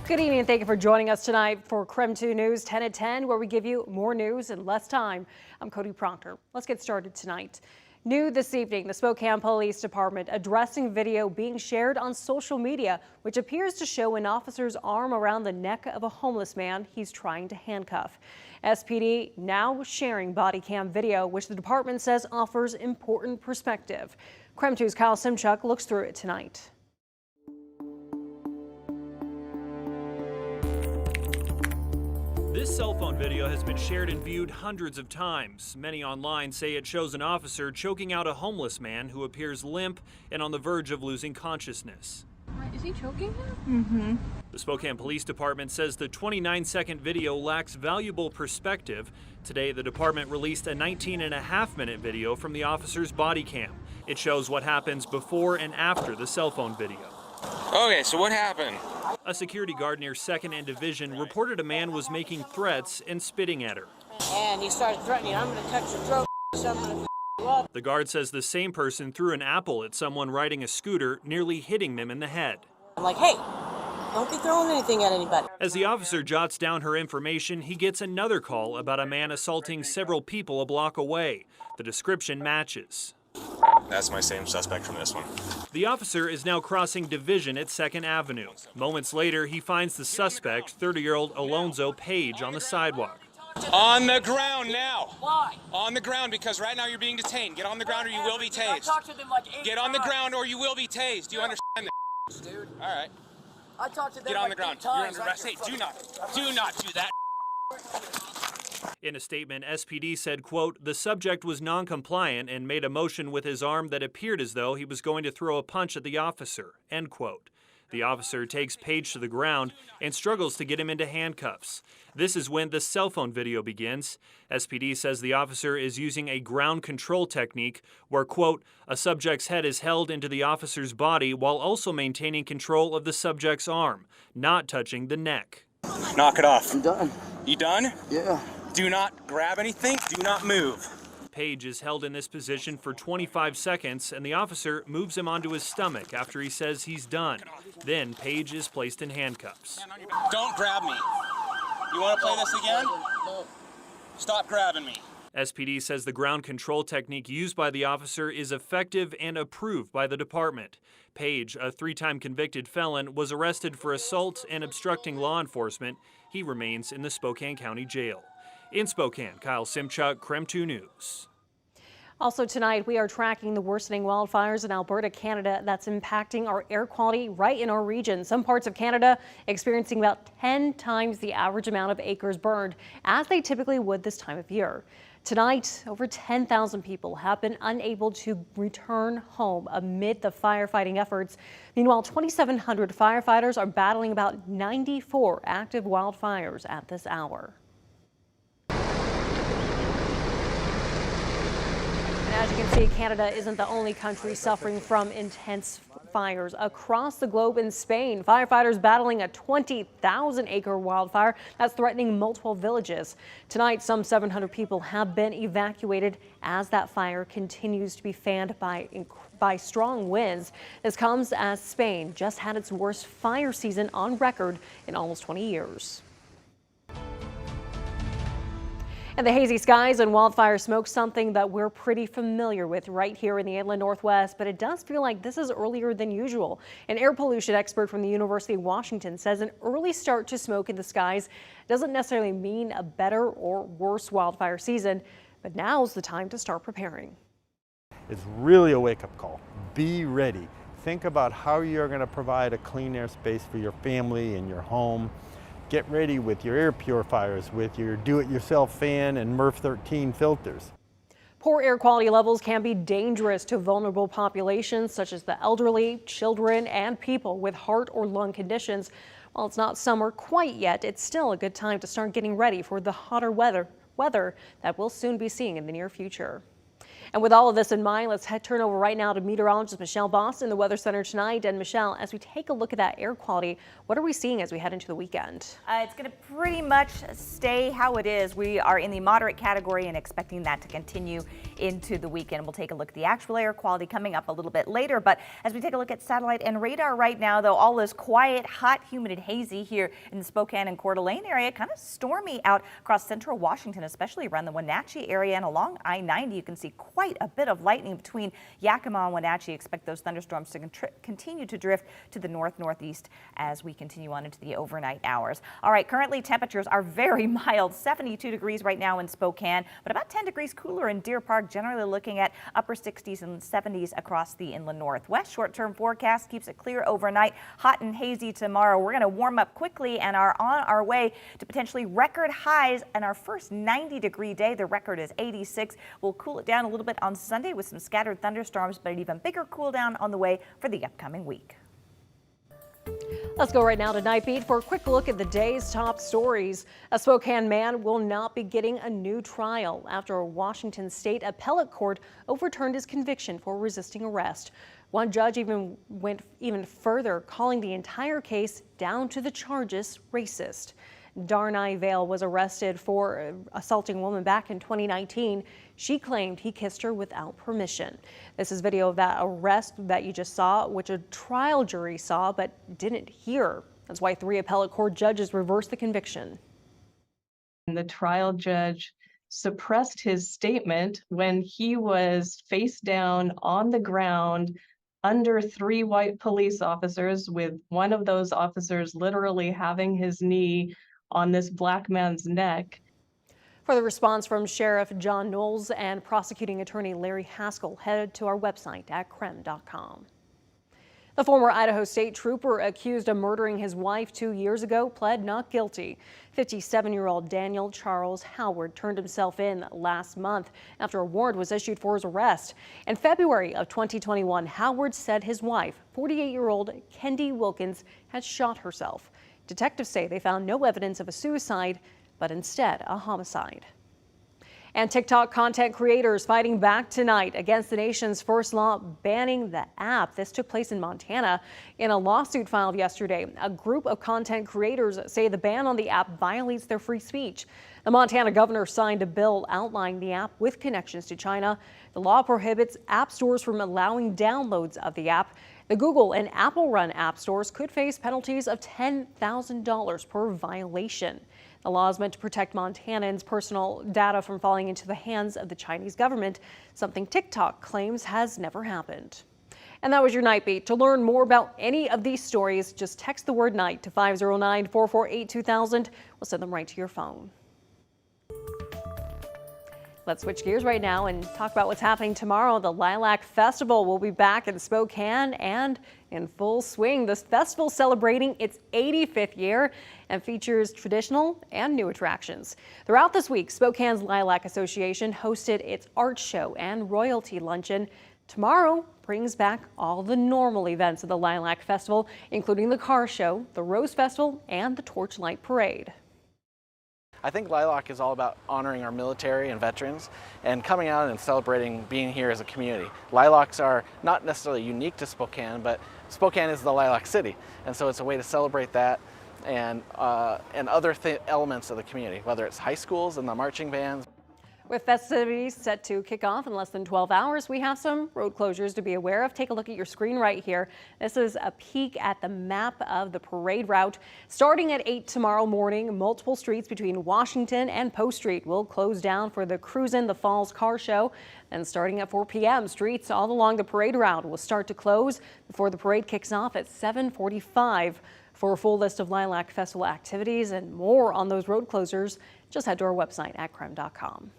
Good evening and thank you for joining us tonight for KREM 2 News 10 at 10, where we give you more news in less time. I'm Cody Proctor. Let's get started tonight. New this evening, the Spokane Police Department addressing video being shared on social media, which appears to show an officer's arm around the neck of a homeless man he's trying to handcuff. SPD now sharing body cam video, which the department says offers important perspective. KREM 2's Kyle Simchuk looks through it tonight. This cell phone video has been shared and viewed hundreds of times. Many online say it shows an officer choking out a homeless man who appears limp and on the verge of losing consciousness. Is he choking him? Mm-hmm. The Spokane Police Department says the 29-second video lacks valuable perspective. Today, the department released a 19.5-minute video from the officer's body cam. It shows what happens before and after the cell phone video. Okay, so what happened? A security guard near 2nd and Division reported a man was making threats and spitting at her. And he started threatening, I'm going to cut your throat, so I'm going to you up. The guard says the same person threw an apple at someone riding a scooter, nearly hitting them in the head. I'm like, hey, don't be throwing anything at anybody. As the officer jots down her information, he gets another call about a man assaulting several people a block away. The description matches. That's my same suspect from this one. The officer is now crossing Division at 2nd Avenue. Moments later, he finds the suspect, 30-year-old Alonzo Page, on the sidewalk. On the ground now. Why? On the ground, because right now you're being detained. Get on the ground or you will be tased. I talked to them like 8 Get on the times. ground or you will be tased. Do you understand that? Dude. All right. I talked to them Get on like the ground. 8 You're times. under arrest. Hey, do not do that. In a statement, SPD said, quote, the subject was non-compliant and made a motion with his arm that appeared as though he was going to throw a punch at the officer, end quote. The officer takes Page to the ground and struggles to get him into handcuffs. This is when the cell phone video begins. SPD says the officer is using a ground control technique where, quote, a subject's head is held into the officer's body while also maintaining control of the subject's arm, not touching the neck. Knock it off. I'm done. You done? Yeah. Do not grab anything. Do not move. Page is held in this position for 25 seconds, and the officer moves him onto his stomach after he says he's done. Then Page is placed in handcuffs. Don't grab me. You want to play this again? Stop grabbing me. SPD says the ground control technique used by the officer is effective and approved by the department. Page, a 3-time convicted felon, was arrested for assault and obstructing law enforcement. He remains in the Spokane County Jail. In Spokane, Kyle Simchuk, KREM 2 News. Also tonight, we are tracking the worsening wildfires in Alberta, Canada that's impacting our air quality right in our region. Some parts of Canada experiencing about 10 times the average amount of acres burned, as they typically would this time of year. Tonight, over 10,000 people have been unable to return home amid the firefighting efforts. Meanwhile, 2,700 firefighters are battling about 94 active wildfires at this hour. As you can see, Canada isn't the only country suffering from intense fires. Across the globe in Spain, firefighters battling a 20,000-acre wildfire that's threatening multiple villages. Tonight, some 700 people have been evacuated as that fire continues to be fanned by strong winds. This comes as Spain just had its worst fire season on record in almost 20 years. And the hazy skies and wildfire smoke, something that we're pretty familiar with right here in the inland Northwest, but it does feel like this is earlier than usual. An air pollution expert from the University of Washington says an early start to smoke in the skies doesn't necessarily mean a better or worse wildfire season, but now's the time to start preparing. It's really a wake-up call. Be ready. Think about how you're going to provide a clean air space for your family and your home. Get ready with your air purifiers, with your do-it-yourself fan and MERV 13 filters. Poor air quality levels can be dangerous to vulnerable populations such as the elderly, children, and people with heart or lung conditions. While it's not summer quite yet, it's still a good time to start getting ready for the hotter weather that we'll soon be seeing in the near future. And with all of this in mind, let's turn over right now to meteorologist Michelle Boss in the Weather Center tonight. And Michelle, as we take a look at that air quality, what are we seeing as we head into the weekend? It's going to pretty much stay how it is. We are in the moderate category and expecting that to continue into the weekend. We'll take a look at the actual air quality coming up a little bit later. But as we take a look at satellite and radar right now, though, all is quiet, hot, humid, and hazy here in the Spokane and Coeur d'Alene area. Kind of stormy out across central Washington, especially around the Wenatchee area and along I-90. You can see quite a bit of lightning between Yakima and Wenatchee. Expect those thunderstorms to continue to drift to the north-northeast as we continue on into the overnight hours. All right, currently temperatures are very mild, 72 degrees right now in Spokane, but about 10 degrees cooler in Deer Park, generally looking at upper 60s and 70s across the inland northwest. Short-term forecast keeps it clear overnight, hot and hazy tomorrow. We're going to warm up quickly and are on our way to potentially record highs in our first 90-degree day. The record is 86. We'll cool it down a little bit on Sunday with some scattered thunderstorms, but an even bigger cool down on the way for the upcoming week. Let's go right now to Night Beat for a quick look at the day's top stories. A Spokane man will not be getting a new trial after a Washington State appellate court overturned his conviction for resisting arrest. One judge even went further, calling the entire case down to the charges racist. Darnay Vale was arrested for assaulting a woman back in 2019. She claimed he kissed her without permission. This is video of that arrest that you just saw, which a trial jury saw but didn't hear. That's why 3 appellate court judges reversed the conviction. The trial judge suppressed his statement when he was face down on the ground under 3 white police officers, with one of those officers literally having his knee on this black man's neck. For the response from Sheriff John Knowles and prosecuting attorney Larry Haskell, head to our website at KREM.com. The former Idaho State trooper accused of murdering his wife 2 years ago pled not guilty. 57-year-old Daniel Charles Howard turned himself in last month after a warrant was issued for his arrest. In February of 2021, Howard said his wife, 48-year-old Kendi Wilkins, had shot herself. Detectives say they found no evidence of a suicide, but instead a homicide. And TikTok content creators fighting back tonight against the nation's first law banning the app. This took place in Montana. In a lawsuit filed yesterday, a group of content creators say the ban on the app violates their free speech. The Montana governor signed a bill outlining the app with connections to China. The law prohibits app stores from allowing downloads of the app. The Google and Apple-run app stores could face penalties of $10,000 per violation. The law is meant to protect Montanans' personal data from falling into the hands of the Chinese government, something TikTok claims has never happened. And that was your Night Beat. To learn more about any of these stories, just text the word NIGHT to 509-448-2000. We'll send them right to your phone. Let's switch gears right now and talk about what's happening tomorrow. The Lilac Festival will be back in Spokane and in full swing. This festival celebrating its 85th year and features traditional and new attractions. Throughout this week, Spokane's Lilac Association hosted its art show and royalty luncheon. Tomorrow brings back all the normal events of the Lilac Festival, including the car show, the Rose Festival, and the Torchlight Parade. I think Lilac is all about honoring our military and veterans and coming out and celebrating being here as a community. Lilacs are not necessarily unique to Spokane, but Spokane is the Lilac City, and so it's a way to celebrate that and other elements of the community, whether it's high schools and the marching bands. With festivities set to kick off in less than 12 hours, we have some road closures to be aware of. Take a look at your screen right here. This is a peek at the map of the parade route. Starting at 8 tomorrow morning, multiple streets between Washington and Post Street will close down for the Cruisin' the Falls car show. And starting at 4 p.m., streets all along the parade route will start to close before the parade kicks off at 7:45. For a full list of Lilac Festival activities and more on those road closures, just head to our website at KREM.com.